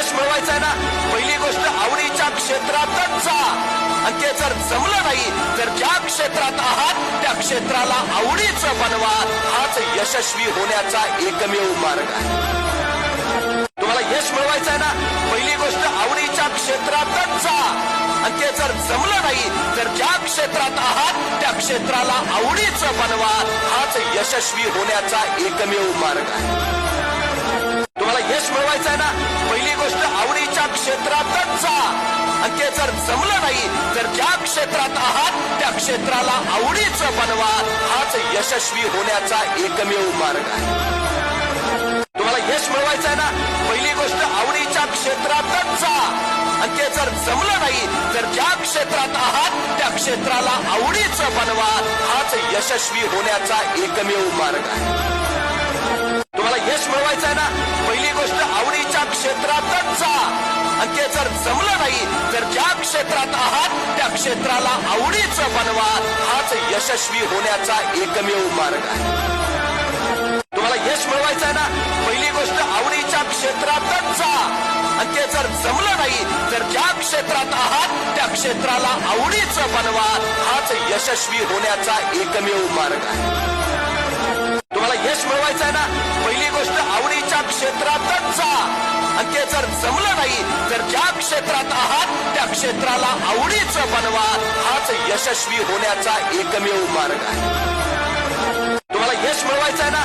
यश मिळवायचं आहे ना, पहिली गोष्ट आवडीच्या क्षेत्रातच जा. आणि ते जर जमलं नाही तर ज्या क्षेत्रात आहात त्या क्षेत्राला आवडीचं बनवा. हाच यशस्वी होण्याचा एकमेव मार्ग आहे. तुम्हाला यश मिळवायचं आहे ना, पहिली गोष्ट आवडीच्या क्षेत्रातच जा. आणि ते जर जमलं नाही तर ज्या क्षेत्रात आहात त्या क्षेत्राला आवडीचं बनवा. हाच यशस्वी होण्याचा एकमेव मार्ग आहे. तुम्हाला यश मिळवायचं आहे ना, पहिली गोष्ट आवडीच्या क्षेत्रातच जा. आणि ते जर जमलं नाही तर ज्या क्षेत्रात आहात त्या क्षेत्राला आवडीचं बनवा. हाच यशस्वी होण्याचा एकमेव मार्ग आहे. तुम्हाला यश मिळवायचं आहे ना, पहिली गोष्ट आवडीच्या क्षेत्रातच जा. आणि ते जर जमलं नाही तर ज्या क्षेत्रात आहात त्या क्षेत्राला आवडीचं बनवा. हाच यशस्वी होण्याचा एकमेव मार्ग आहे. तुम्हाला यश मिळवायचं आहे ना, पहिली गोष्ट आवडीच्या क्षेत्रातच जा. आणि ते जर जमलं नाही तर ज्या क्षेत्रात आहात त्या क्षेत्राला आवडीचं बनवा. हाच यशस्वी होण्याचा एकमेव मार्ग आहे. तुम्हाला यश मिळवायचं आहे ना, पहिली गोष्ट आवडीच्या क्षेत्रातच जा. आणि ते जर जमलं नाही तर ज्या क्षेत्रात आहात त्या क्षेत्राला आवडीचं बनवा. हाच यशस्वी होण्याचा एकमेव मार्ग आहे. तुम्हाला यश मिळवायचं आहे ना, पहिली गोष्ट आवडीच्या क्षेत्रातच जा. आणि ते जर जमलं नाही तर ज्या क्षेत्रात आहात त्या क्षेत्राला आवडीचं बनवा. हाच यशस्वी होण्याचा एकमेव मार्ग आहे. तुम्हाला यश मिळवायचं आहे ना,